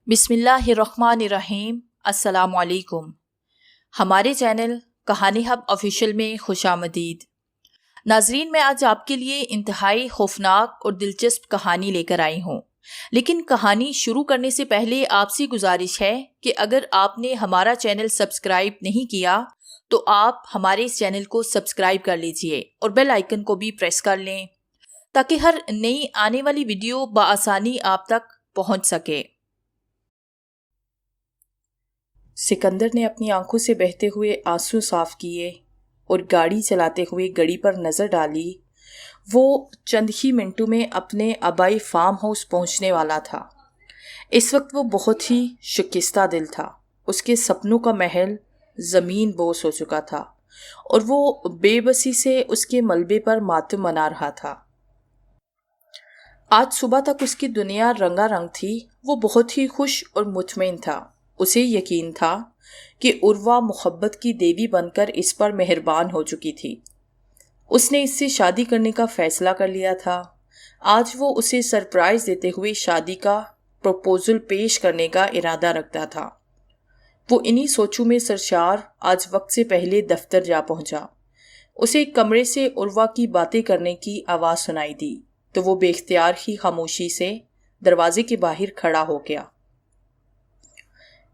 بسم اللہ الرحمن الرحیم۔ السلام علیکم۔ ہمارے چینل کہانی ہب آفیشیل میں خوش آمدید۔ ناظرین، میں آج آپ کے لیے انتہائی خوفناک اور دلچسپ کہانی لے کر آئی ہوں، لیکن کہانی شروع کرنے سے پہلے آپ سے گزارش ہے کہ اگر آپ نے ہمارا چینل سبسکرائب نہیں کیا تو آپ ہمارے اس چینل کو سبسکرائب کر لیجئے اور بیل آئیکن کو بھی پریس کر لیں تاکہ ہر نئی آنے والی ویڈیو بآسانی آپ تک پہنچ سکے۔ سکندر نے اپنی آنکھوں سے بہتے ہوئے آنسو صاف کیے اور گاڑی چلاتے ہوئے گھڑی پر نظر ڈالی۔ وہ چند ہی منٹوں میں اپنے آبائی فارم ہاؤس پہنچنے والا تھا۔ اس وقت وہ بہت ہی شکستہ دل تھا۔ اس کے سپنوں کا محل زمین بوس ہو چکا تھا اور وہ بے بسی سے اس کے ملبے پر ماتم منا رہا تھا۔ آج صبح تک اس کی دنیا رنگا رنگ تھی۔ وہ بہت ہی خوش اور مطمئن تھا۔ اسے یقین تھا کہ عروہ محبت کی دیوی بن کر اس پر مہربان ہو چکی تھی۔ اس نے اس سے شادی کرنے کا فیصلہ کر لیا تھا۔ آج وہ اسے سرپرائز دیتے ہوئے شادی کا پروپوزل پیش کرنے کا ارادہ رکھتا تھا۔ وہ انہی سوچوں میں سرشار آج وقت سے پہلے دفتر جا پہنچا۔ اسے ایک کمرے سے عروہ کی باتیں کرنے کی آواز سنائی دی تو وہ بے اختیار ہی خاموشی سے دروازے کے باہر کھڑا ہو گیا۔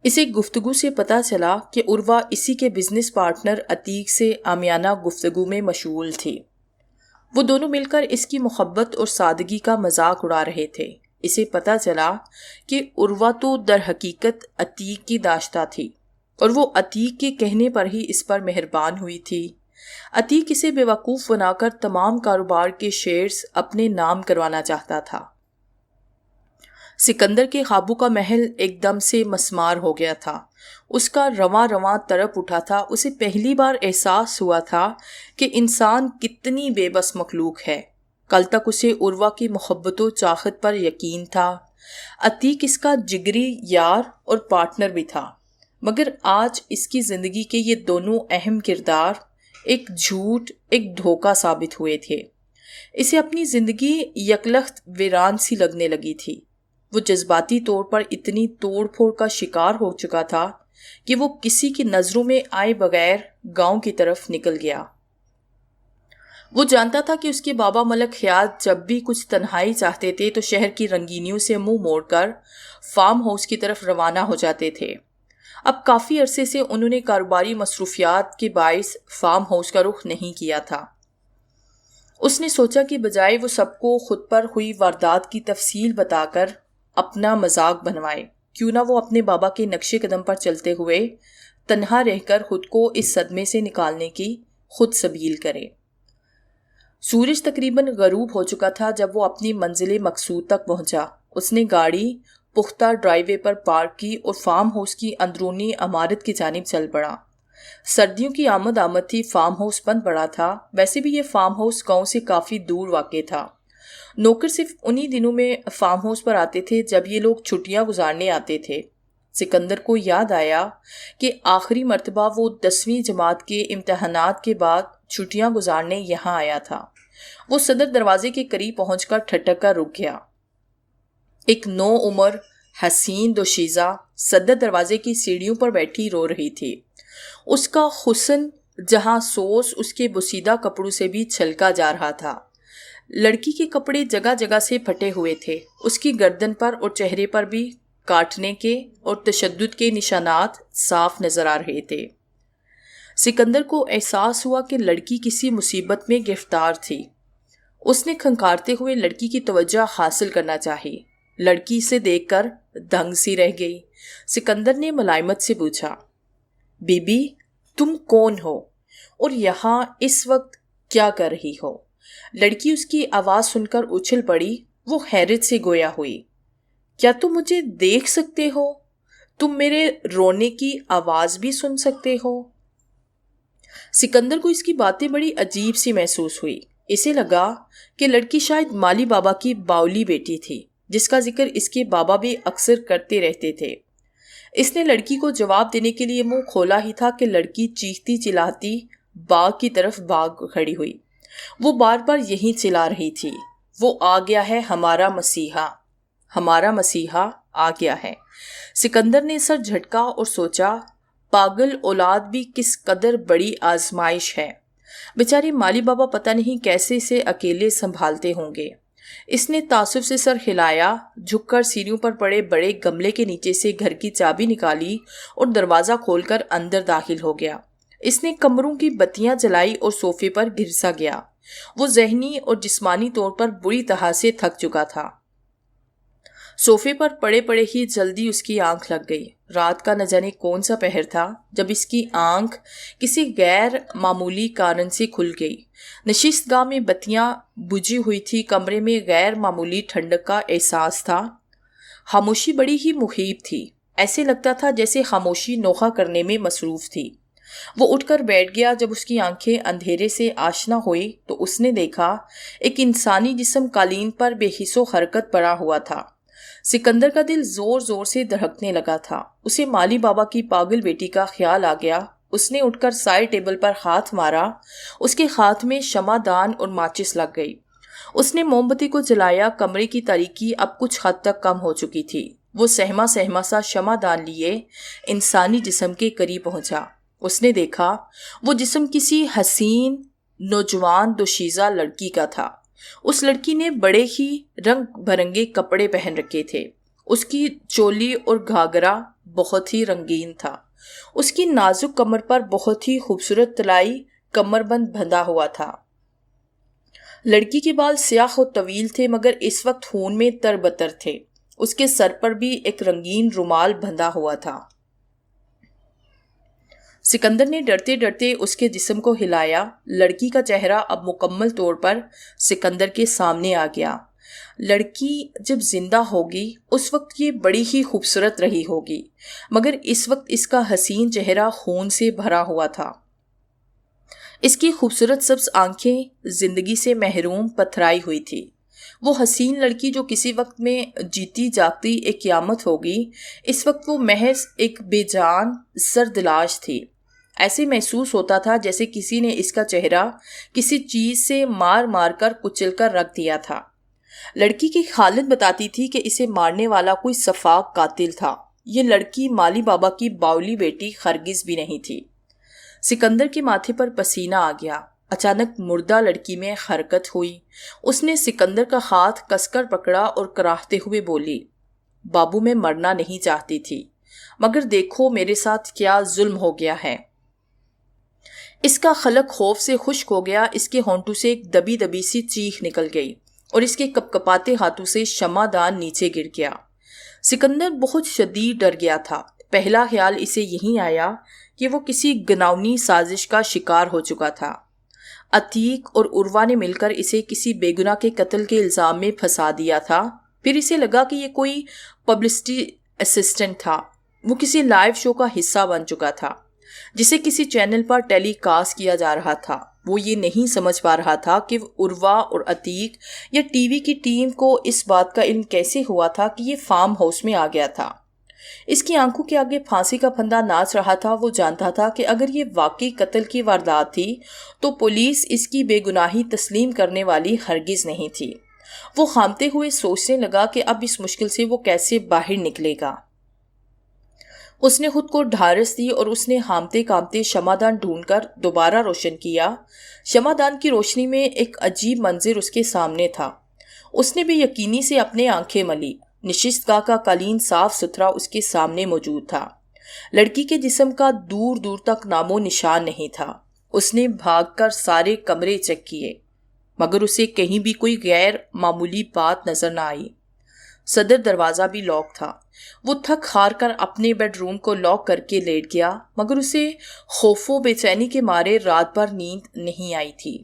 اسے گفتگو سے پتہ چلا کہ عروہ اسی کے بزنس پارٹنر عتیق سے عامیانہ گفتگو میں مشغول تھی۔ وہ دونوں مل کر اس کی محبت اور سادگی کا مذاق اڑا رہے تھے۔ اسے پتہ چلا کہ عروہ تو در حقیقت عتیق کی داشتہ تھی اور وہ عتیق کے کہنے پر ہی اس پر مہربان ہوئی تھی۔ عتیق اسے بیوقوف بنا کر تمام کاروبار کے شیئرز اپنے نام کروانا چاہتا تھا۔ سکندر کے خوابوں کا محل ایک دم سے مسمار ہو گیا تھا۔ اس کا رواں رواں تڑپ اٹھا تھا۔ اسے پہلی بار احساس ہوا تھا کہ انسان کتنی بے بس مخلوق ہے۔ کل تک اسے عروہ کی محبت و چاہت پر یقین تھا۔ عتیق اس کا جگری یار اور پارٹنر بھی تھا، مگر آج اس کی زندگی کے یہ دونوں اہم کردار ایک جھوٹ، ایک دھوکہ ثابت ہوئے تھے۔ اسے اپنی زندگی یکلخت ویران سی لگنے لگی تھی۔ وہ جذباتی طور پر اتنی توڑ پھوڑ کا شکار ہو چکا تھا کہ وہ کسی کی نظروں میں آئے بغیر گاؤں کی طرف نکل گیا۔ وہ جانتا تھا کہ اس کے بابا ملک حیات جب بھی کچھ تنہائی چاہتے تھے تو شہر کی رنگینیوں سے منہ موڑ کر فارم ہاؤس کی طرف روانہ ہو جاتے تھے۔ اب کافی عرصے سے انہوں نے کاروباری مصروفیات کے باعث فارم ہاؤس کا رخ نہیں کیا تھا۔ اس نے سوچا کہ بجائے وہ سب کو خود پر ہوئی واردات کی تفصیل بتا کر اپنا مذاق بنوائے، کیوں نہ وہ اپنے بابا کے نقش قدم پر چلتے ہوئے تنہا رہ کر خود کو اس صدمے سے نکالنے کی خود سبیل کرے۔ سورج تقریباً غروب ہو چکا تھا جب وہ اپنی منزل مقصود تک پہنچا۔ اس نے گاڑی پختہ ڈرائیو وے پر پارک کی اور فارم ہاؤس کی اندرونی عمارت کی جانب چل پڑا۔ سردیوں کی آمد تھی، فارم ہاؤس بند پڑا تھا۔ ویسے بھی یہ فارم ہاؤس گاؤں سے کافی دور واقع تھا۔ نوکر صرف انہی دنوں میں فارم ہاؤس پر آتے تھے جب یہ لوگ چھٹیاں گزارنے آتے تھے۔ سکندر کو یاد آیا کہ آخری مرتبہ وہ 10ویں جماعت کے امتحانات کے بعد چھٹیاں گزارنے یہاں آیا تھا۔ وہ صدر دروازے کے قریب پہنچ کر ٹھٹک کر رک گیا۔ ایک نو عمر حسین دوشیزہ صدر دروازے کی سیڑھیوں پر بیٹھی رو رہی تھی۔ اس کا حسن جہاں سوس اس کے بوسیدہ کپڑوں سے بھی چھلکا جا رہا تھا۔ لڑکی کے کپڑے جگہ جگہ سے پھٹے ہوئے تھے۔ اس کی گردن پر اور چہرے پر بھی کاٹنے کے اور تشدد کے نشانات صاف نظر آ رہے تھے۔ سکندر کو احساس ہوا کہ لڑکی کسی مصیبت میں گرفتار تھی۔ اس نے کھنکارتے ہوئے لڑکی کی توجہ حاصل کرنا چاہی۔ لڑکی اسے دیکھ کر دنگ سی رہ گئی۔ سکندر نے ملائمت سے پوچھا، بی بی تم کون ہو اور یہاں اس وقت کیا کر رہی ہو؟ لڑکی اس کی آواز سن کر اچھل پڑی۔ وہ حیرت سے گویا ہوئی۔ کیا تم مجھے دیکھ سکتے ہو؟ تم میرے رونے کی آواز بھی سن سکتے ہو؟ سکندر کو اس کی باتیں بڑی عجیب سی محسوس ہوئی۔ اسے لگا کہ لڑکی شاید مالی بابا کی باولی بیٹی تھی، جس کا ذکر اس کے بابا بھی اکثر کرتے رہتے تھے۔ اس نے لڑکی کو جواب دینے کے لیے منہ کھولا ہی تھا کہ لڑکی چیختی چلاتی باغ کی طرف بھاگ کھڑی ہوئی۔ وہ بار بار یہی چلا رہی تھی، وہ آ گیا ہے ہمارا مسیحا، ہمارا مسیحا، آ گیا ہے۔ سکندر نے سر جھٹکا اور سوچا، پاگل اولاد بھی کس قدر بڑی آزمائش ہے، بیچارے مالی بابا پتہ نہیں کیسے اسے اکیلے سنبھالتے ہوں گے۔ اس نے تعصب سے سر ہلایا، جھک کر سیڑھیوں پر پڑے بڑے گملے کے نیچے سے گھر کی چابی نکالی اور دروازہ کھول کر اندر داخل ہو گیا۔ اس نے کمروں کی بتیاں جلائی اور صوفے پر گھسا گیا۔ وہ ذہنی اور جسمانی طور پر بری طرح سے تھک چکا تھا۔ صوفے پر پڑے پڑے ہی جلدی اس کی آنکھ لگ گئی۔ رات کا نہ جانے کون سا پہر تھا جب اس کی آنکھ کسی غیر معمولی کارن سے کھل گئی۔ نشست گاہ میں بتیاں بجھی ہوئی تھی، کمرے میں غیر معمولی ٹھنڈک کا احساس تھا۔ خاموشی بڑی ہی مخیب تھی، ایسے لگتا تھا جیسے خاموشی نوحہ کرنے میں مصروف تھی۔ وہ اٹھ کر بیٹھ گیا۔ جب اس کی آنکھیں اندھیرے سے آشنا ہوئی تو اس نے دیکھا ایک انسانی جسم قالین پر بے حس و حرکت پڑا ہوا تھا۔ سکندر کا دل زور زور سے دھڑکنے لگا تھا۔ اسے مالی بابا کی پاگل بیٹی کا خیال آ گیا۔ اس نے اٹھ کر سائے ٹیبل پر ہاتھ مارا۔ اس کے ہاتھ میں شمع دان اور ماچس لگ گئی۔ اس نے موم بتی کو جلایا۔ کمرے کی تاریکی اب کچھ حد تک کم ہو چکی تھی۔ وہ سہما سہما سا شمع دان لیے انسانی جسم کے قریب پہنچا۔ اس نے دیکھا وہ جسم کسی حسین نوجوان دوشیزہ لڑکی کا تھا۔ اس لڑکی نے بڑے ہی رنگ برنگے کپڑے پہن رکھے تھے۔ اس کی چولی اور گھاگرا بہت ہی رنگین تھا۔ اس کی نازک کمر پر بہت ہی خوبصورت طلائی کمر بند بندھا ہوا تھا۔ لڑکی کے بال سیاہ و طویل تھے مگر اس وقت خون میں تر بتر تھے۔ اس کے سر پر بھی ایک رنگین رومال بندھا ہوا تھا۔ سکندر نے ڈرتے ڈرتے اس کے جسم کو ہلایا۔ لڑکی کا چہرہ اب مکمل طور پر سکندر کے سامنے آ گیا۔ لڑکی جب زندہ ہوگی اس وقت یہ بڑی ہی خوبصورت رہی ہوگی، مگر اس وقت اس کا حسین چہرہ خون سے بھرا ہوا تھا۔ اس کی خوبصورت سبز آنکھیں زندگی سے محروم پتھرائی ہوئی تھی۔ وہ حسین لڑکی جو کسی وقت میں جیتی جاگتی ایک قیامت ہوگی، اس وقت وہ محض ایک بے جان سردلاش تھی۔ ایسے محسوس ہوتا تھا جیسے کسی نے اس کا چہرہ کسی چیز سے مار مار کر کچل کر رکھ دیا تھا۔ لڑکی کی حالت بتاتی تھی کہ اسے مارنے والا کوئی سفاک قاتل تھا۔ یہ لڑکی مالی بابا کی باولی بیٹی ہرگز بھی نہیں تھی۔ سکندر کے ماتھے پر پسینہ آ گیا۔ اچانک مردہ لڑکی میں حرکت ہوئی۔ اس نے سکندر کا ہاتھ کس کر پکڑا اور کراہتے ہوئے بولی، بابو میں مرنا نہیں چاہتی تھی، مگر دیکھو میرے ساتھ کیا ظلم ہو گیا ہے۔ اس کا خلق خوف سے خشک ہو گیا۔ اس کے ہونٹوں سے ایک دبی دبی سی چیخ نکل گئی اور اس کے کپ کپاتے ہاتھوں سے شمع دان نیچے گر گیا۔ سکندر بہت شدید ڈر گیا تھا۔ پہلا خیال اسے یہی آیا کہ وہ کسی گناونی سازش کا شکار ہو چکا تھا۔ عتیق اور عروہ نے مل کر اسے کسی بے گناہ کے قتل کے الزام میں پھنسا دیا تھا۔ پھر اسے لگا کہ یہ کوئی پبلسٹی اسسٹنٹ تھا۔ وہ کسی لائیو شو کا حصہ بن چکا تھا جسے کسی چینل پر ٹیلی کاسٹ کیا جا رہا تھا۔ وہ یہ نہیں سمجھ پا رہا تھا کہ عروہ اور عتیق یا ٹی وی کی ٹیم کو اس بات کا علم کیسے ہوا تھا کہ یہ فارم ہاؤس میں آ گیا تھا۔ اس کی آنکھوں کے آگے پھانسی کا پھندا ناچ رہا تھا۔ وہ جانتا تھا کہ اگر یہ واقعی قتل کی واردات تھی تو پولیس اس کی بے گناہی تسلیم کرنے والی ہرگز نہیں تھی۔ وہ ہامتے ہوئے سوچنے لگا کہ اب اس مشکل سے وہ کیسے باہر نکلے گا۔ اس نے خود کو ڈھارس دی اور اس نے ہامتے کامتے شمع دان ڈھونڈ کر دوبارہ روشن کیا۔ شمع دان کی روشنی میں ایک عجیب منظر اس کے سامنے تھا۔ اس نے بے یقینی سے اپنے آنکھیں ملی۔ نشست گاہ کا قالین صاف ستھرا اس کے سامنے موجود تھا۔ لڑکی کے جسم کا دور دور تک نام و نشان نہیں تھا۔ اس نے بھاگ کر سارے کمرے چیک کیے مگر اسے کہیں بھی کوئی غیر معمولی بات نظر نہ آئی۔ صدر دروازہ بھی لاک تھا۔ وہ تھک ہار کر اپنے بیڈ روم کو لاک کر کے لیٹ گیا مگر اسے خوف و بے چینی کے مارے رات بھر نیند نہیں آئی تھی۔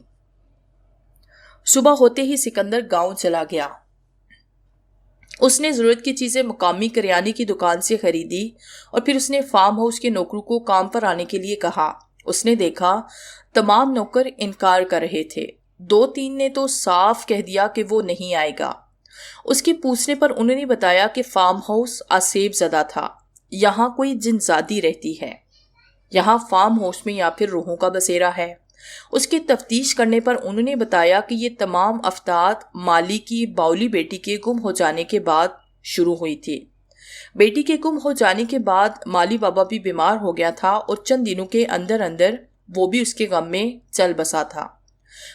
صبح ہوتے ہی سکندر گاؤں چلا گیا۔ اس نے ضرورت کی چیزیں مقامی کریانے کی دکان سے خریدی اور پھر اس نے فارم ہاؤس کے نوکروں کو کام پر آنے کے لیے کہا۔ اس نے دیکھا تمام نوکر انکار کر رہے تھے۔ 2-3 نے تو صاف کہہ دیا کہ وہ نہیں آئے گا۔ اس کے پوچھنے پر انہوں نے بتایا کہ فارم ہاؤس آسیب زدہ تھا، یہاں کوئی جن زادی رہتی ہے، یہاں فارم ہاؤس میں یا پھر روحوں کا بسیرا ہے۔ اس کے تفتیش کرنے پر انہوں نے بتایا کہ یہ تمام افراد مالی کی باولی بیٹی کے گم ہو جانے کے بعد شروع ہوئی تھی۔ بیٹی کے گم ہو جانے کے بعد مالی بابا بھی بیمار ہو گیا تھا اور چند دنوں کے اندر اندر وہ بھی اس کے غم میں چل بسا تھا۔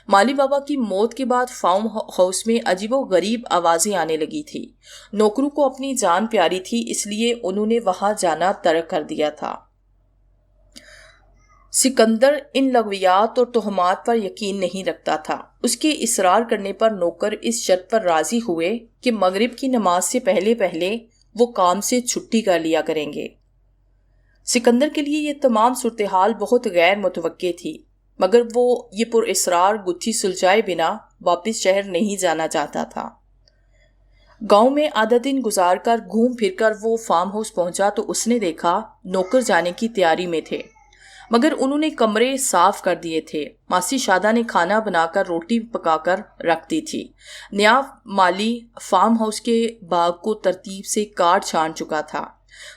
مالی بابا کی موت کے بعد فارم ہاؤس میں عجیب و غریب آوازیں آنے لگی تھی۔ نوکروں کو اپنی جان پیاری تھی، اس لیے انہوں نے وہاں جانا ترک کر دیا تھا۔ سکندر ان لغویات اور تہمات پر یقین نہیں رکھتا تھا۔ اس کے اصرار کرنے پر نوکر اس شرط پر راضی ہوئے کہ مغرب کی نماز سے پہلے پہلے وہ کام سے چھٹی کر لیا کریں گے۔ سکندر کے لیے یہ تمام صورتحال بہت غیر متوقع تھی، مگر وہ یہ پر اصرار گتھی سلجھائے بنا واپس شہر نہیں جانا چاہتا تھا۔ گاؤں میں آدھا دن گزار کر گھوم پھر کر وہ فارم ہاؤس پہنچا تو اس نے دیکھا نوکر جانے کی تیاری میں تھے، مگر انہوں نے کمرے صاف کر دیے تھے۔ ماسی شادہ نے کھانا بنا کر روٹی پکا کر رکھ دی تھی۔ نیا مالی فارم ہاؤس کے باغ کو ترتیب سے کاٹ چھان چکا تھا۔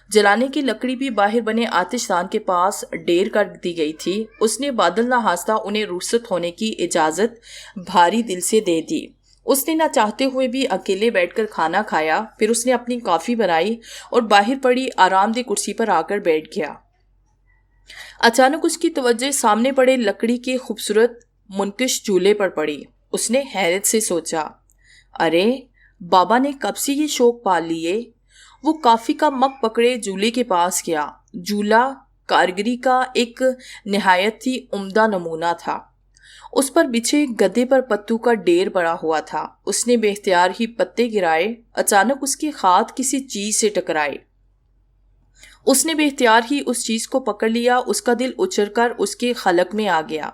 جلانے کی لکڑی بھی باہر بنے آتش دان کے پاس ڈھیر کر دی گئی تھی۔ اس نے بادل نہ ہنستا انہیں رخصت ہونے کی اجازت بھاری دل سے دے دی۔ اس نے نہ چاہتے ہوئے بھی اکیلے بیٹھ کر کھانا کھایا، پھر اس نے اپنی کافی بنائی اور باہر پڑی آرام دہ کرسی پر آ کر بیٹھ گیا۔ اچانک اس کی توجہ سامنے پڑے لکڑی کے خوبصورت منقش جھولے پر پڑی۔ اس نے حیرت سے سوچا، ارے بابا نے کب سے یہ شوق پال لیے؟ وہ کافی کا مگ پکڑے جھولے کے پاس گیا۔ جھولا کاریگری کا ایک نہایت ہی عمدہ نمونہ تھا۔ اس پر بچھے گدے پر پتوں کا ڈھیر پڑا ہوا تھا۔ اس نے بے اختیار ہی پتے گرائے۔ اچانک اس کے ہاتھ کسی چیز سے ٹکرائے۔ اس نے بے اختیار ہی اس چیز کو پکڑ لیا۔ اس کا دل اچھل کر اس کے حلق میں آ گیا۔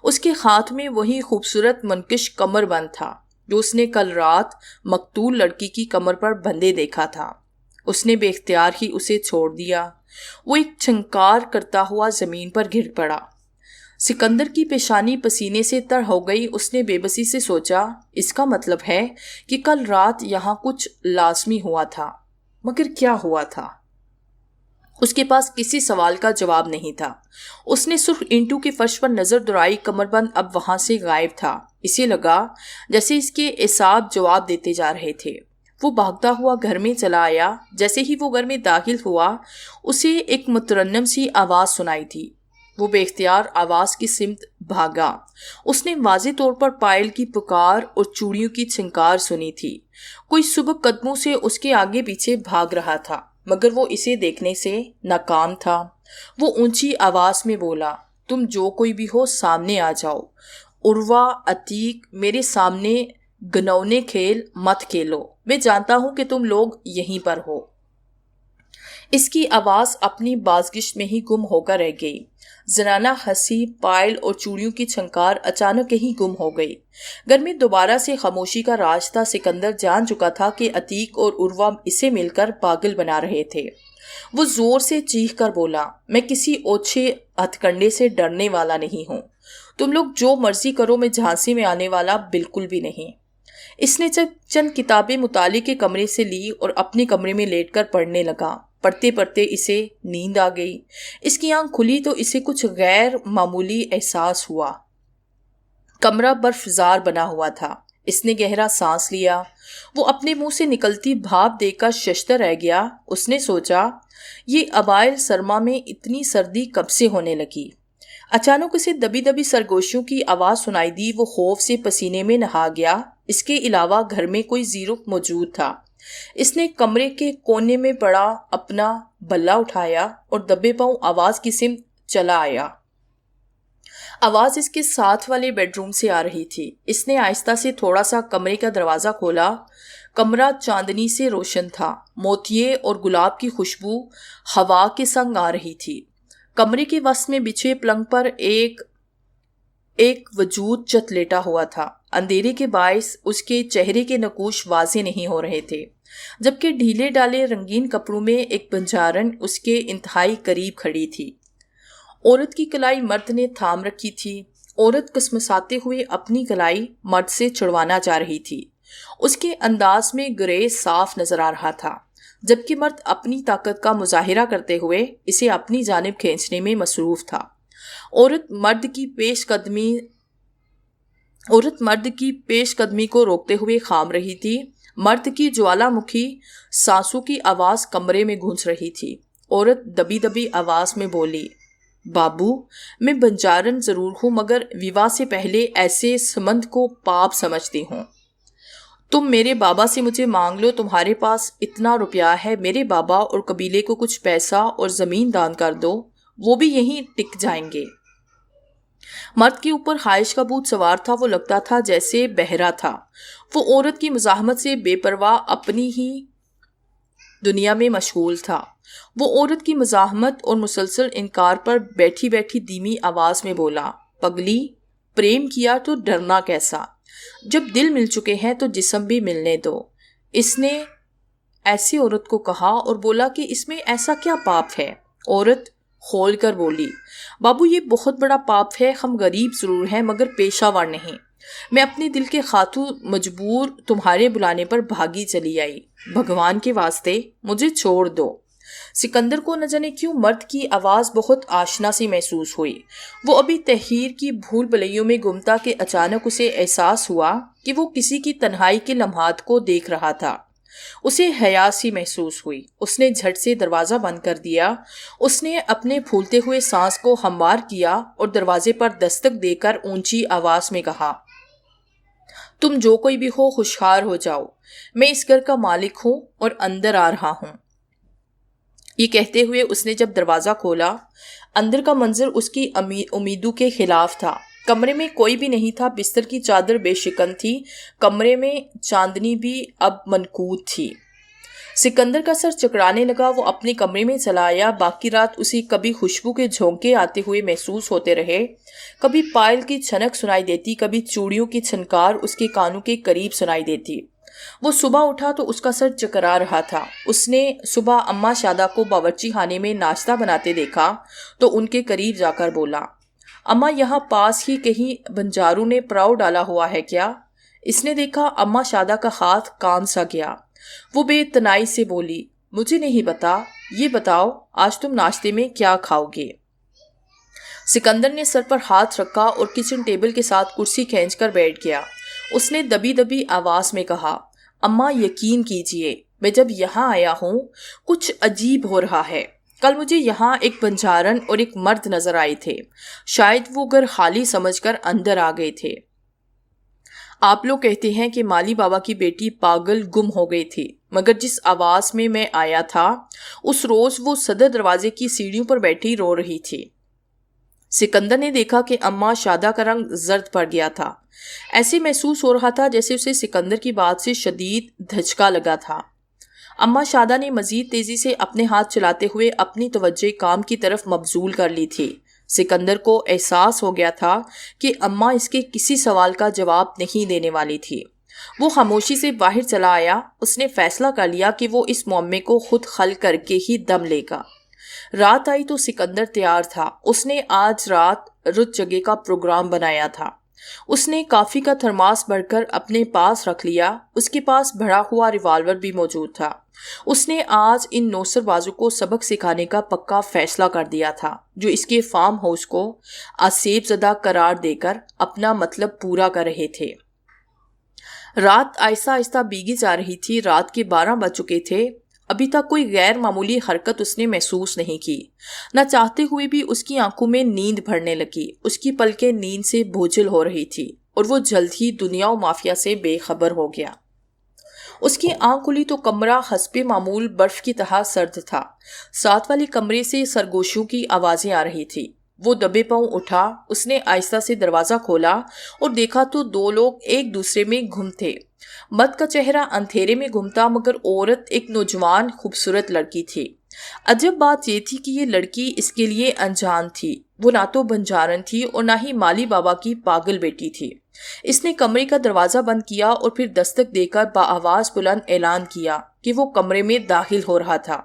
اس کے ہاتھ میں وہی خوبصورت منقش کمر بند تھا جو اس نے کل رات مقتول لڑکی کی کمر پر بندھے دیکھا تھا۔ اس نے بے اختیار ہی اسے چھوڑ دیا۔ وہ ایک چھنکار کرتا ہوا زمین پر گر پڑا۔ سکندر کی پیشانی پسینے سے تر ہو گئی۔ اس نے بے بسی سے سوچا، اس کا مطلب ہے کہ کل رات یہاں کچھ لازمی ہوا تھا، مگر کیا ہوا تھا؟ اس کے پاس کسی سوال کا جواب نہیں تھا۔ اس نے سرخ اینٹوں کے فرش پر نظر دوڑائی۔ کمر بند اب وہاں سے غائب تھا۔ اسے لگا جیسے اس کے اعصاب جواب دیتے جا رہے تھے۔ وہ بھاگتا ہوا گھر میں چلا آیا۔ جیسے ہی وہ گھر میں داخل ہوا، اسے ایک مترنم سی آواز سنائی تھی۔ وہ بے اختیار آواز کی سمت بھاگا۔ اس نے واضح طور پر پائل کی پکار اور چوڑیوں کی چھنکار سنی تھی۔ کوئی سبک قدموں سے اس کے آگے پیچھے بھاگ رہا تھا، مگر وہ اسے دیکھنے سے ناکام تھا۔ وہ اونچی آواز میں بولا، تم جو کوئی بھی ہو سامنے آ جاؤ۔ عروہ، عتیق، میرے سامنے گنونے کھیل مت کھیلو۔ میں جانتا ہوں کہ تم لوگ یہیں پر ہو۔ اس کی آواز اپنی بازگشت میں ہی گم ہو کر رہ گئی۔ زنانہ ہنسی، پائل اور چوڑیوں کی چھنکار اچانک کہیں گم ہو گئی۔ گھر میں دوبارہ سے خاموشی کا راج تھا۔ سکندر جان چکا تھا کہ عتیق اور عروہ اسے مل کر پاگل بنا رہے تھے۔ وہ زور سے چیخ کر بولا، میں کسی اوچھے ہتھ کنڈے سے ڈرنے والا نہیں ہوں۔ تم لوگ جو مرضی کرو، میں جھانسی میں آنے والا بالکل بھی نہیں۔ اس نے چند کتابیں مطالعے کے کمرے سے لی اور اپنے کمرے میں لیٹ کر پڑھنے لگا۔ پڑھتے پڑھتے اسے نیند آ گئی۔ اس کی آنکھ کھلی تو اسے کچھ غیر معمولی احساس ہوا۔ کمرہ برف زار بنا ہوا تھا۔ اس نے گہرا سانس لیا۔ وہ اپنے منہ سے نکلتی بھاپ دیکھ کر ششدر رہ گیا۔ اس نے سوچا، یہ اوائل سرما میں اتنی سردی کب سے ہونے لگی؟ اچانک اسے دبی دبی سرگوشیوں کی آواز سنائی دی۔ وہ خوف سے پسینے میں نہا گیا۔ اس کے علاوہ گھر میں کوئی زیرک موجود تھا۔ اس نے کمرے کے کونے میں پڑا اپنا بلہ اٹھایا اور دبے پاؤں آواز کی سمت چلا آیا۔ آواز اس کے ساتھ والے بیڈ روم سے آ رہی تھی۔ اس نے آہستہ سے تھوڑا سا کمرے کا دروازہ کھولا۔ کمرہ چاندنی سے روشن تھا۔ موتیے اور گلاب کی خوشبو ہوا کے سنگ آ رہی تھی۔ کمرے کے وسط میں بچھے پلنگ پر ایک وجود چت لیٹا ہوا تھا۔ اندھیرے کے باعث اس کے چہرے کے نقوش واضح نہیں ہو رہے تھے، جبکہ ڈھیلے ڈالے رنگین کپڑوں میں ایک بنجارن اس کے انتہائی قریب کھڑی تھی۔ عورت کی کلائی مرد نے تھام رکھی تھی۔ عورت کسمساتے ہوئے اپنی کلائی مرد سے چھڑوانا چاہ رہی تھی۔ اس کے انداز میں گریز صاف نظر آ رہا تھا، جبکہ مرد اپنی طاقت کا مظاہرہ کرتے ہوئے اسے اپنی جانب کھینچنے میں مصروف تھا۔ عورت مرد کی پیش قدمی کو روکتے ہوئے خام رہی تھی۔ مرد کی جوالا مکھی سانسوں کی آواز کمرے میں گونج رہی تھی۔ عورت دبی دبی آواز میں بولی، بابو، میں بنجارن ضرور ہوں مگر ویواہ سے پہلے ایسے سمندھ کو پاپ سمجھتی ہوں۔ تم میرے بابا سے مجھے مانگ لو، تمہارے پاس اتنا روپیہ ہے، میرے بابا اور قبیلے کو کچھ پیسہ اور زمین دان کر دو، وہ بھی یہیں ٹک جائیں گے۔ مرد کے اوپر خواہش کا بھوت سوار تھا، وہ لگتا تھا جیسے بہرا تھا۔ وہ عورت کی مزاحمت سے بے پرواہ اپنی ہی دنیا میں مشغول تھا۔ وہ عورت کی مزاحمت اور مسلسل انکار پر بیٹھی بیٹھی دھیمی آواز میں بولا، پگلی، پریم کیا تو ڈرنا کیسا؟ جب دل مل چکے ہیں تو جسم بھی ملنے دو۔ اس نے ایسی عورت کو کہا اور بولا کہ اس میں ایسا کیا پاپ ہے؟ عورت کھول کر بولی، بابو، یہ بہت بڑا پاپ ہے، ہم غریب ضرور ہیں مگر پیشہ ور نہیں۔ میں اپنے دل کے خاطر مجبور تمہارے بلانے پر بھاگی چلی آئی، بھگوان کے واسطے مجھے چھوڑ دو۔ سکندر کو نہ جانے کیوں مرد کی آواز بہت آشنا سی محسوس ہوئی۔ وہ ابھی تحیر کی بھول بھلیوں میں گم تھا کہ اچانک اسے احساس ہوا کہ وہ کسی کی تنہائی کے لمحات کو دیکھ رہا تھا۔ اسے حیا سی محسوس ہوئی۔ اس نے جھٹ سے دروازہ بند کر دیا۔ اس نے اپنے پھولتے ہوئے سانس کو ہموار کیا اور دروازے پر دستک دے کر اونچی آواز میں کہا، تم جو کوئی بھی ہو خوشحال ہو جاؤ، میں اس گھر کا مالک ہوں اور اندر آ رہا ہوں۔ یہ کہتے ہوئے اس نے جب دروازہ کھولا، اندر کا منظر اس کی امیدوں کے خلاف تھا۔ کمرے میں کوئی بھی نہیں تھا، بستر کی چادر بے شکن تھی، کمرے میں چاندنی بھی اب منقود تھی۔ سکندر کا سر چکرانے لگا، وہ اپنے کمرے میں چلا آیا۔ باقی رات اسے کبھی خوشبو کے جھونکے آتے ہوئے محسوس ہوتے رہے، کبھی پائل کی چھنک سنائی دیتی، کبھی چوڑیوں کی چھنکار اس کے کانوں کے قریب سنائی دیتی۔ وہ صبح اٹھا تو اس کا سر چکرا رہا تھا۔ اس نے صبح اماں شادہ کو باورچی خانے میں ناشتہ بناتے دیکھا تو ان کے قریب جا کر بولا، اماں، یہاں پاس ہی کہیں بنجاروں نے پراؤ ڈالا ہوا ہے کیا؟ اس نے دیکھا اماں شادہ کا ہاتھ کان سا گیا۔ وہ بے اتنائی سے بولی، مجھے نہیں پتا، یہ بتاؤ آج تم ناشتے میں کیا کھاؤ گے؟ سکندر نے سر پر ہاتھ رکھا اور کچن ٹیبل کے ساتھ کرسی کھینچ کر بیٹھ گیا۔ اس نے دبی دبی آواز میں کہا، اماں، یقین کیجئے، میں جب یہاں آیا ہوں کچھ عجیب ہو رہا ہے۔ کل مجھے یہاں ایک بنجارن اور ایک مرد نظر آئے تھے، شاید وہ گھر خالی سمجھ کر اندر آ گئے تھے۔ آپ لوگ کہتے ہیں کہ مالی بابا کی بیٹی پاگل گم ہو گئی تھی، مگر جس آواز میں آیا تھا اس روز وہ صدر دروازے کی سیڑھیوں پر بیٹھی رو رہی تھی۔ سکندر نے دیکھا کہ اماں شادہ کا رنگ زرد پڑ گیا تھا۔ ایسے محسوس ہو رہا تھا جیسے اسے سکندر کی بات سے شدید دھچکا لگا تھا۔ اماں شادہ نے مزید تیزی سے اپنے ہاتھ چلاتے ہوئے اپنی توجہ کام کی طرف مبذول کر لی تھی۔ سکندر کو احساس ہو گیا تھا کہ اماں اس کے کسی سوال کا جواب نہیں دینے والی تھی۔ وہ خاموشی سے باہر چلا آیا۔ اس نے فیصلہ کر لیا کہ وہ اس معمے کو خود حل کر کے ہی دم لے گا۔ رات آئی تو سکندر تیار تھا۔ اس نے آج رات رت جگہ کا پروگرام بنایا تھا۔ اس نے کافی کا تھرماس بھر کر اپنے پاس رکھ لیا۔ اس کے پاس بھرا ہوا ریوالور بھی موجود تھا۔ اس نے آج ان نوسر بازوں کو سبق سکھانے کا پکا فیصلہ کر دیا تھا، جو اس کے فارم ہاؤس کو آسیب زدہ قرار دے کر اپنا مطلب پورا کر رہے تھے۔ رات آہستہ آہستہ بیگی جا رہی تھی۔ رات کے 12 بج چکے تھے۔ ابھی تک کوئی غیر معمولی حرکت اس نے محسوس نہیں کی۔ نہ چاہتے ہوئے بھی اس کی آنکھوں میں نیند بھرنے لگی۔ اس کی پلکیں نیند سے بوجھل ہو رہی تھی اور وہ جلد ہی دنیا و مافیا سے بے خبر ہو گیا۔ اس کی آنکھ کھلی تو کمرہ حسب معمول برف کی طرح سرد تھا۔ ساتھ والے کمرے سے سرگوشیوں کی آوازیں آ رہی تھی۔ وہ دبے پاؤں اٹھا۔ اس نے آہستہ سے دروازہ کھولا اور دیکھا تو 2 لوگ ایک دوسرے میں گم تھے۔ مرد کا چہرہ اندھیرے میں گم تھا مگر عورت ایک نوجوان خوبصورت لڑکی تھی۔ عجب بات یہ تھی کہ یہ لڑکی اس کے لیے انجان تھی۔ وہ نہ تو بنجارن تھی اور نہ ہی مالی بابا کی پاگل بیٹی تھی۔ اس نے کمرے کا دروازہ بند کیا اور پھر دستک دے کر بآواز بلند اعلان کیا کہ وہ کمرے میں داخل ہو رہا تھا۔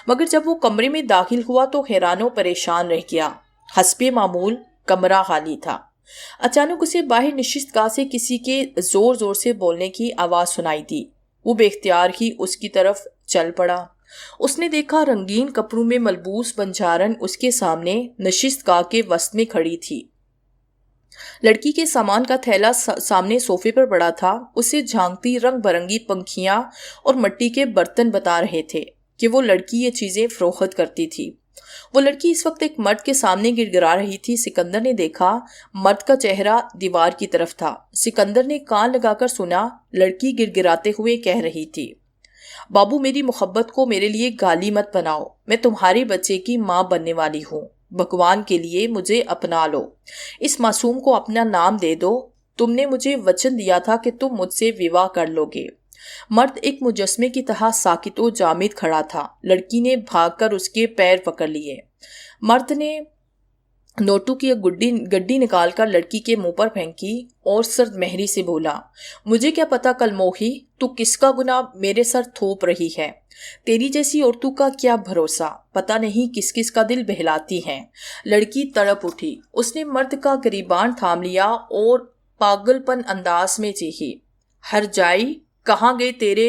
مگر جب وہ کمرے میں داخل ہوا تو حیران و پریشان رہ گیا۔ حسب معمول کمرہ خالی تھا۔ اچانک اسے باہر نشست گاہ سے کسی کے زور زور سے بولنے کی آواز سنائی دی۔ وہ بے اختیار ہی اس کی طرف چل پڑا۔ اس نے دیکھا رنگین کپڑوں میں ملبوس بنجارن اس کے سامنے نشست گاہ کے وسط میں کھڑی تھی۔ لڑکی کے سامان کا تھیلا سامنے صوفے پر پڑا تھا. اسے جھانکتی رنگ برنگی پنکھیاں اور مٹی کے برتن بتا رہے تھے کہ وہ لڑکی یہ چیزیں فروخت کرتی تھی. وہ لڑکی اس وقت ایک مرد کے سامنے گڑ گڑا رہی تھی. سکندر نے دیکھا مرد کا چہرہ دیوار کی طرف تھا. سکندر نے کان لگا کر سنا. لڑکی گڑ گڑاتے ہوئے کہہ رہی تھی، بابو میری محبت کو میرے لیے گالی مت بناؤ. میں تمہارے بچے کی ماں بننے والی ہوں. بھگوان کے لیے مجھے اپنا لو. اس معصوم کو اپنا نام دے دو. تم نے مجھے وچن دیا تھا کہ تم مجھ سے وواہ کر لو گے. مرد ایک مجسمے کی طرح ساکت و جامد کھڑا تھا. لڑکی نے بھاگ کر اس کے پیر پکڑ لیے. مرد نے نوٹو کی ایک گڈی نکال کر لڑکی کے منہ پر پھینکی اور سرد مہری سے بولا، مجھے کیا پتا کل موہی تو کس کا گناہ میرے سر تھوپ رہی ہے. تیری جیسی عورتوں کا کیا بھروسہ، پتہ نہیں کس کس کا دل بہلاتی ہیں. لڑکی تڑپ اٹھی. اس نے مرد کا گریبان تھام لیا اور پاگل پن انداز میں چیخی، ہر جائی کہاں گئے تیرے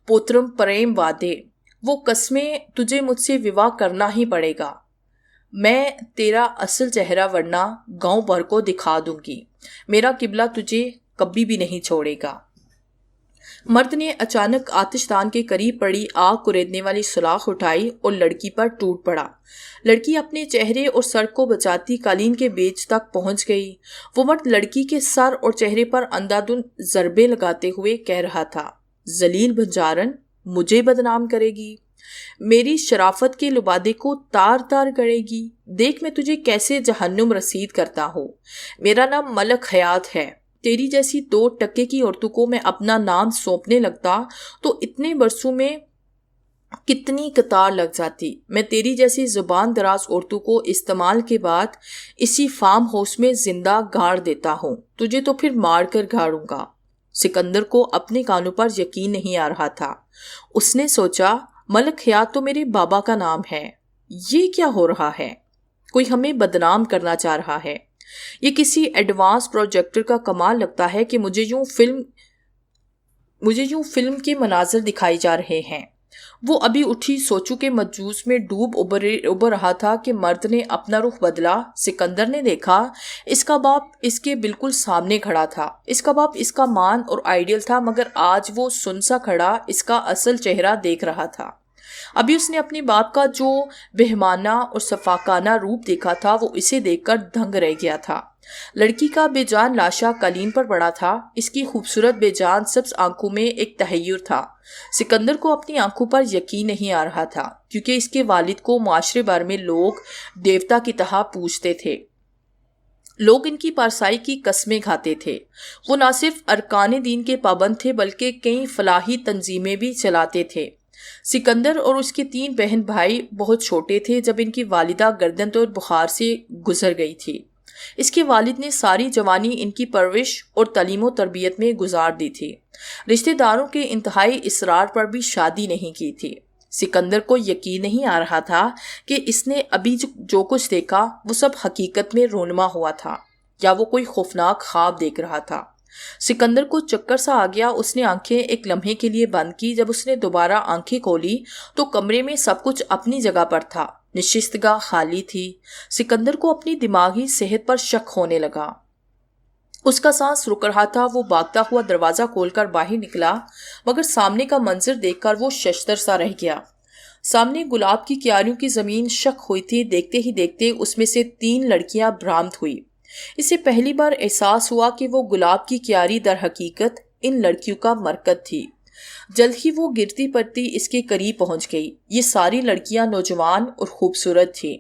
پوترم پریم وعدے؟ وہ قسمیں تجھے مجھ سے وواہ کرنا ہی پڑے گا. میں تیرا اصل چہرہ ورنہ گاؤں بھر کو دکھا دوں گی. میرا قبلہ تجھے کبھی بھی نہیں چھوڑے گا. مرد نے اچانک آتش دان کے قریب پڑی آگ کریدنے والی سلاخ اٹھائی اور لڑکی پر ٹوٹ پڑا. لڑکی اپنے چہرے اور سر کو بچاتی قالین کے بیچ تک پہنچ گئی. وہ مرد لڑکی کے سر اور چہرے پر اندھادھن ضربیں لگاتے ہوئے کہہ رہا تھا، ذلیل بنجارن، مجھے بدنام کرے گی، میری شرافت کے لبادے کو تار تار کرے گی. دیکھ میں تجھے کیسے جہنم رسید کرتا ہوں. میرا نام ملک حیات ہے. تیری جیسی 2 ٹکے کی عورتوں کو میں اپنا نام سونپنے لگتا تو اتنے برسوں میں کتنی قطار لگ جاتی. میں تیری جیسی زبان دراز عورتوں کو استعمال کے بعد اسی فارم ہاؤس میں زندہ گاڑ دیتا ہوں. تجھے تو پھر مار کر گاڑوں گا. سکندر کو اپنے کانوں پر یقین نہیں آ رہا تھا. اس نے سوچا، ملک حیات تو میرے بابا کا نام ہے. یہ کیا ہو رہا ہے؟ کوئی ہمیں بدنام کرنا چاہ رہا ہے. یہ کسی ایڈوانس پروجیکٹر کا کمال لگتا ہے کہ مجھے یوں فلم کے مناظر دکھائی جا رہے ہیں. وہ ابھی اٹھی سوچوں کے مجوس میں ڈوب ابھر رہا تھا کہ مرد نے اپنا رخ بدلا. سکندر نے دیکھا اس کا باپ اس کے بالکل سامنے کھڑا تھا. اس کا باپ اس کا مان اور آئیڈیل تھا، مگر آج وہ سنسا کھڑا اس کا اصل چہرہ دیکھ رہا تھا. ابھی اس نے اپنے باپ کا جو بہمانہ اور صفاقانہ روپ دیکھا تھا وہ اسے دیکھ کر دنگ رہ گیا تھا. لڑکی کا بے جان لاشا قالین پر پڑا تھا. اس کی خوبصورت بے جان سبز آنکھوں میں ایک تحیر تھا. سکندر کو اپنی آنکھوں پر یقین نہیں آ رہا تھا، کیونکہ اس کے والد کو معاشرے بھر میں لوگ دیوتا کی طرح پوجتے تھے. لوگ ان کی پارسائی کی قسمیں کھاتے تھے. وہ نہ صرف ارکان دین کے پابند تھے بلکہ کئی فلاحی تنظیمیں بھی چلاتے تھے. سکندر اور اس کے 3 بہن بھائی بہت چھوٹے تھے جب ان کی والدہ گردن اور بخار سے گزر گئی تھی. اس کے والد نے ساری جوانی ان کی پرورش اور تعلیم و تربیت میں گزار دی تھی. رشتہ داروں کے انتہائی اصرار پر بھی شادی نہیں کی تھی. سکندر کو یقین نہیں آ رہا تھا کہ اس نے ابھی جو کچھ دیکھا وہ سب حقیقت میں رونما ہوا تھا یا وہ کوئی خوفناک خواب دیکھ رہا تھا. سکندر کو چکر سا آ گیا. اس نے آنکھیں ایک لمحے کے لیے بند کی. جب اس نے دوبارہ آنکھیں کھولی تو کمرے میں سب کچھ اپنی جگہ پر تھا. نشستگاہ خالی تھی. سکندر کو اپنی دماغی صحت پر شک ہونے لگا. اس کا سانس رک رہا تھا. وہ بھاگتا ہوا دروازہ کھول کر باہر نکلا، مگر سامنے کا منظر دیکھ کر وہ ششدر سا رہ گیا. سامنے گلاب کی کیاریوں کی زمین شک ہوئی تھی. دیکھتے ہی دیکھتے اس میں سے 3 لڑکیاں برآمد ہوئی. اسے پہلی بار احساس ہوا کہ وہ گلاب کی کیاری در حقیقت ان لڑکیوں کا مرکز تھی. جلد ہی وہ گرتی پڑتی اس کے قریب پہنچ گئی. یہ ساری لڑکیاں نوجوان اور خوبصورت تھیں.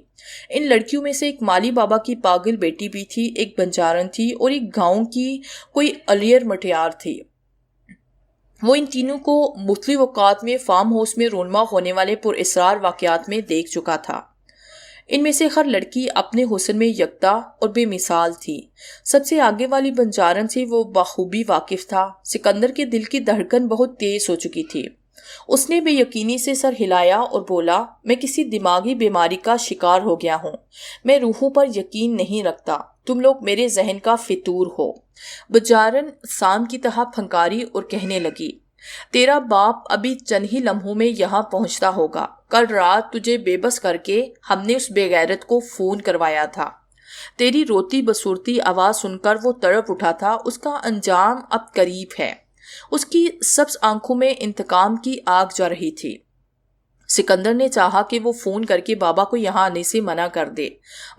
ان لڑکیوں میں سے ایک مالی بابا کی پاگل بیٹی بھی تھی، ایک بنجارن تھی اور ایک گاؤں کی کوئی الیر مٹیار تھی. وہ ان تینوں کو مختلف اوقات میں فارم ہاؤس میں رونما ہونے والے پر اسرار واقعات میں دیکھ چکا تھا. ان میں سے ہر لڑکی اپنے حسن میں یکتا اور بے مثال تھی. سب سے آگے والی بنجارن سے وہ بخوبی واقف تھا. سکندر کے دل کی دھڑکن بہت تیز ہو چکی تھی. اس نے بے یقینی سے سر ہلایا اور بولا، میں کسی دماغی بیماری کا شکار ہو گیا ہوں. میں روحوں پر یقین نہیں رکھتا. تم لوگ میرے ذہن کا فطور ہو. بنجارن سام کی طرح پھنکاری اور کہنے لگی، تیرا باپ ابھی چند ہی لمحوں میں یہاں پہنچتا ہوگا. کل رات تجھے بے بس کر کے ہم نے اس بے غیرت کو فون کروایا تھا. تیری روتی بسورتی آواز سن کر وہ تڑپ اٹھا تھا. اس کا انجام اب قریب ہے. اس کی سبز آنکھوں میں انتقام کی آگ جا رہی تھی. سکندر نے چاہا کہ وہ فون کر کے بابا کو یہاں آنے سے منع کر دے،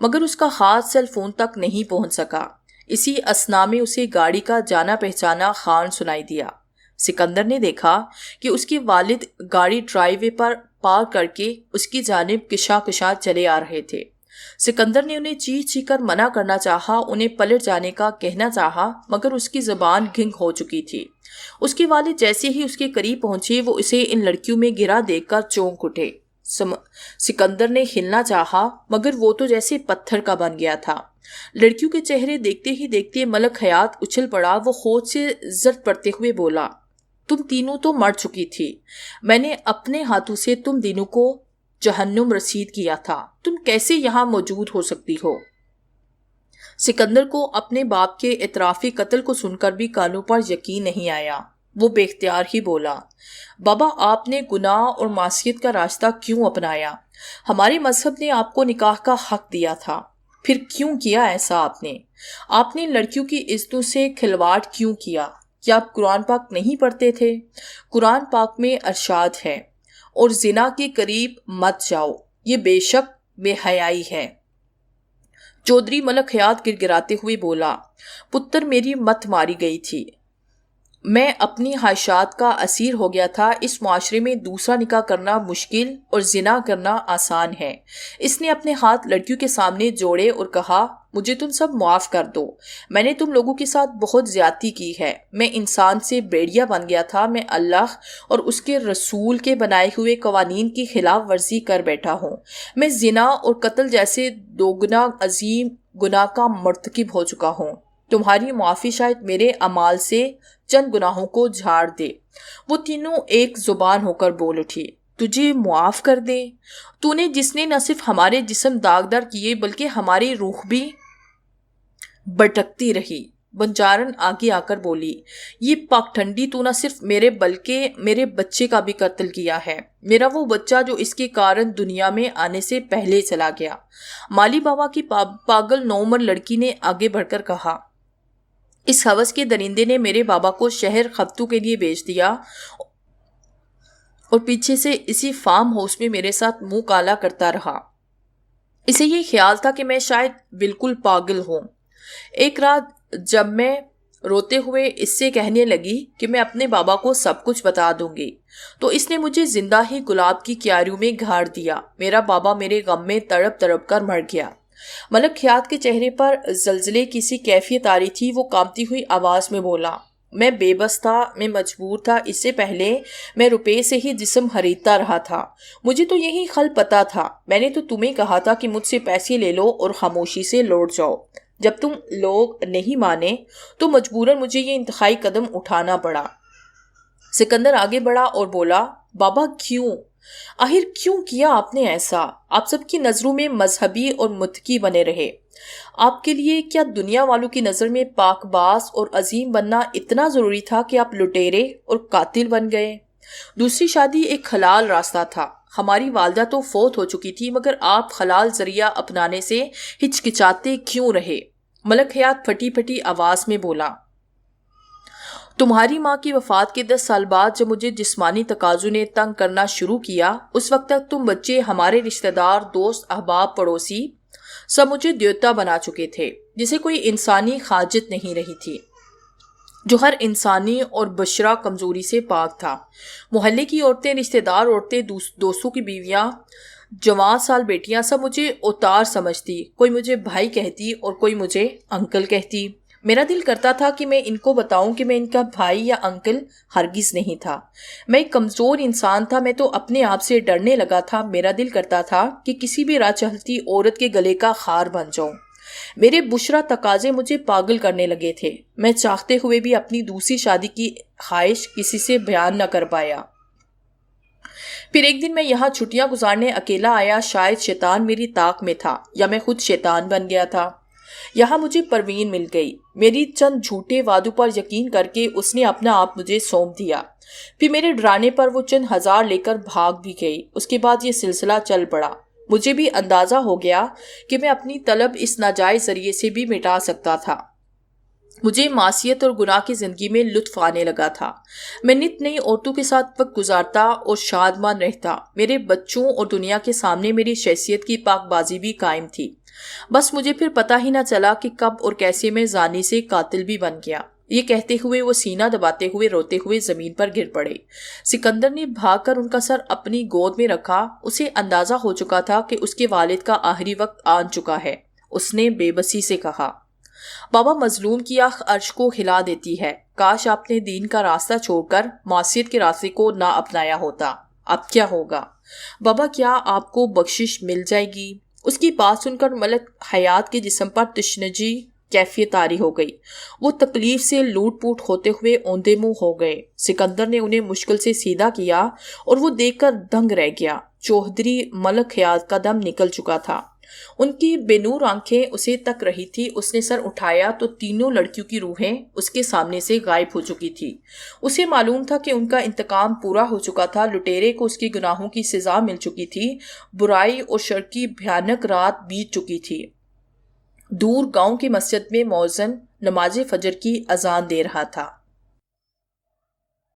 مگر اس کا ہاتھ سیل فون تک نہیں پہنچ سکا. اسی اثنا میں اسے گاڑی کا جانا پہچانا خان سنائی دیا. سکندر نے دیکھا کہ اس کے والد گاڑی ڈرائیو وے پر پارک کر کے اس کی جانب کشا کشا چلے آ رہے تھے. سکندر نے انہیں چیخ چیخ کر منع کرنا چاہا، انہیں پلٹ جانے کا کہنا چاہا، مگر اس کی زبان گھنگ ہو چکی تھی. اس کے والد جیسے ہی اس کے قریب پہنچے وہ اسے ان لڑکیوں میں گرا دیکھ کر چونک اٹھے. سکندر نے ہلنا چاہا مگر وہ تو جیسے پتھر کا بن گیا تھا. لڑکیوں کے چہرے دیکھتے ہی دیکھتے ملک حیات اچھل پڑا. وہ خود سے زرد پڑتے ہوئے بولا، تم تینوں تو مر چکی تھی. میں نے اپنے ہاتھوں سے تم تینوں کو جہنم رسید کیا تھا. تم کیسے یہاں موجود ہو سکتی ہو؟ سکندر کو اپنے باپ کے اعترافی قتل کو سن کر بھی کانوں پر یقین نہیں آیا. وہ بے اختیار ہی بولا، بابا آپ نے گناہ اور معصیت کا راستہ کیوں اپنایا؟ ہمارے مذہب نے آپ کو نکاح کا حق دیا تھا، پھر کیوں کیا ایسا آپ نے؟ آپ نے لڑکیوں کی عزتوں سے کھلواڑ کیوں کیا؟ کیا آپ قرآن پاک نہیں پڑھتے تھے؟ قرآن پاک میں ارشاد ہے، اور زنا کے قریب مت جاؤ، یہ بے شک بے حیائی ہے. چودھری ملک حیات گڑگڑاتے ہوئے بولا، پتر میری مت ماری گئی تھی، میں اپنی خواہشات کا اسیر ہو گیا تھا. اس معاشرے میں دوسرا نکاح کرنا مشکل اور زنا کرنا آسان ہے. اس نے اپنے ہاتھ لڑکیوں کے سامنے جوڑے اور کہا، مجھے تم سب معاف کر دو. میں نے تم لوگوں کے ساتھ بہت زیادتی کی ہے. میں انسان سے بھیڑیا بن گیا تھا. میں اللہ اور اس کے رسول کے بنائے ہوئے قوانین کی خلاف ورزی کر بیٹھا ہوں. میں زنا اور قتل جیسے دوگنا عظیم گناہ کا مرتکب ہو چکا ہوں. تمہاری معافی شاید میرے اعمال سے چند گناہوں کو جھاڑ دے. وہ تینوں ایک زبان ہو کر بول اٹھی، تجھے معاف کر دے؟ تو نے جس نے نہ صرف ہمارے جسم داغدار کیے بلکہ ہماری روح بھی بھٹکتی رہی. بنجارن آگے آ کر بولی، یہ پاکٹھنڈی تو نہ صرف میرے بلکہ میرے بچے کا بھی قتل کیا ہے. میرا وہ بچہ جو اس کے کارن دنیا میں آنے سے پہلے چلا گیا. مالی بابا کی پاگل نوعمر لڑکی نے آگے بڑھ کر کہا، اس ہوس کے درندے نے میرے بابا کو شہر خفتو کے لیے بیچ دیا اور پیچھے سے اسی فارم ہاؤس میں میرے ساتھ منہ کالا کرتا رہا. اسے یہ خیال تھا کہ میں شاید بالکل پاگل ہوں. ایک رات جب میں روتے ہوئے اس سے کہنے لگی کہ میں اپنے بابا کو سب کچھ بتا دوں گی، تو اس نے مجھے زندہ ہی گلاب کی کیاریوں میں گھاڑ دیا. میرا بابا میرے غم میں تڑپ تڑپ کر مر گیا. ملک حیات کے چہرے پر زلزلے کی سی کیفیت آ رہی تھی. وہ کانپتی ہوئی آواز میں بولا، میں بے بس تھا، میں مجبور تھا. اس سے پہلے میں روپے سے ہی جسم خریدتا رہا تھا. مجھے تو یہی خل پتا تھا. میں نے تو تمہیں کہا تھا کہ مجھ سے پیسے لے لو اور خاموشی سے لوٹ جاؤ. جب تم لوگ نہیں مانے تو مجبوراً مجھے یہ انتہائی قدم اٹھانا پڑا. سکندر آگے بڑھا اور بولا، بابا کیوں؟ آخر کیوں کیا آپ نے ایسا؟ آپ سب کی نظروں میں مذہبی اور متقی بنے رہے. آپ کے لیے کیا دنیا والوں کی نظر میں پاک باز اور عظیم بننا اتنا ضروری تھا کہ آپ لٹیرے اور قاتل بن گئے؟ دوسری شادی ایک حلال راستہ تھا. ہماری والدہ تو فوت ہو چکی تھی، مگر آپ حلال ذریعہ اپنانے سے ہچکچاتے کیوں رہے؟ ملک حیات پھٹی پھٹی آواز میں بولا، تمہاری ماں کی وفات کے 10 سال بعد جب مجھے جسمانی تقاضوں نے تنگ کرنا شروع کیا، اس وقت تک تم بچے، ہمارے رشتہ دار، دوست، احباب، پڑوسی سب مجھے دیوتا بنا چکے تھے جسے کوئی انسانی حاجت نہیں رہی تھی، جو ہر انسانی اور بشرہ کمزوری سے پاک تھا. محلے کی عورتیں، رشتہ دار عورتیں، دوستوں کی بیویاں، جوان سال بیٹیاں سب مجھے اوتار سمجھتی. کوئی مجھے بھائی کہتی اور کوئی مجھے انکل کہتی. میرا دل کرتا تھا کہ میں ان کو بتاؤں کہ میں ان کا بھائی یا انکل ہرگز نہیں تھا. میں ایک کمزور انسان تھا. میں تو اپنے آپ سے ڈرنے لگا تھا. میرا دل کرتا تھا کہ کسی بھی راہ چلتی عورت کے گلے کا خار بن جاؤں. میرے بشرا تقاضے مجھے پاگل کرنے لگے تھے. میں چاہتے ہوئے بھی اپنی دوسری شادی کی خواہش کسی سے بیان نہ کر پایا. پھر ایک دن میں یہاں چھٹیاں گزارنے اکیلا آیا. شاید شیطان میری طاق میں تھا یا میں خود شیطان بن گیا تھا. یہاں مجھے پروین مل گئی. میری چند جھوٹے وعدوں پر یقین کر کے اس نے اپنا آپ مجھے سونپ دیا. پھر میرے ڈرانے پر وہ چند ہزار لے کر بھاگ بھی گئی. اس کے بعد یہ سلسلہ چل پڑا. مجھے بھی اندازہ ہو گیا کہ میں اپنی طلب اس ناجائز ذریعے سے بھی مٹا سکتا تھا۔ مجھے معصیت اور گناہ کی زندگی میں لطف آنے لگا تھا۔ میں نت نئی عورتوں کے ساتھ وقت گزارتا اور شادمان رہتا۔ میرے بچوں اور دنیا کے سامنے میری شخصیت کی پاک بازی بھی قائم تھی۔ بس مجھے پھر پتہ ہی نہ چلا کہ کب اور کیسے میں زانی سے قاتل بھی بن گیا۔ یہ کہتے ہوئے وہ سینہ دباتے ہوئے روتے ہوئے زمین پر گر پڑے۔ سکندر نے بھاگ کر ان کا سر اپنی گود میں رکھا۔ اسے اندازہ ہو چکا تھا کہ اس کے والد کا آخری وقت آن چکا ہے۔ اس نے بے بسی سے کہا، بابا، مظلوم کی آنکھ عرش کو ہلا دیتی ہے۔ کاش آپ نے دین کا راستہ چھوڑ کر معصیت کے راستے کو نہ اپنایا ہوتا۔ اب کیا ہوگا؟ بابا، کیا آپ کو بخشش مل جائے گی؟ اس کی بات سن کر ملک حیات کے جسم پر تشنجی کیفیت طاری ہو گئی۔ وہ تکلیف سے لوٹ پوٹ ہوتے ہوئے اوندے منہ ہو گئے۔ سکندر نے انہیں مشکل سے سیدھا کیا اور وہ دیکھ کر دنگ رہ گیا۔ چوہدری ملک حیات کا دم نکل چکا تھا۔ ان کی بے نور آنکھیں اسے تک رہی تھی۔ اس نے سر اٹھایا تو تینوں لڑکیوں کی روحیں اس کے سامنے سے غائب ہو چکی تھی۔ اسے معلوم تھا کہ ان کا انتقام پورا ہو چکا تھا۔ لٹیرے کو اس کے گناہوں کی سزا مل چکی تھی۔ برائی اور شر کی بھیانک رات بیت چکی تھی۔ دور گاؤں کی مسجد میں مؤذن نماز فجر کی اذان دے رہا تھا۔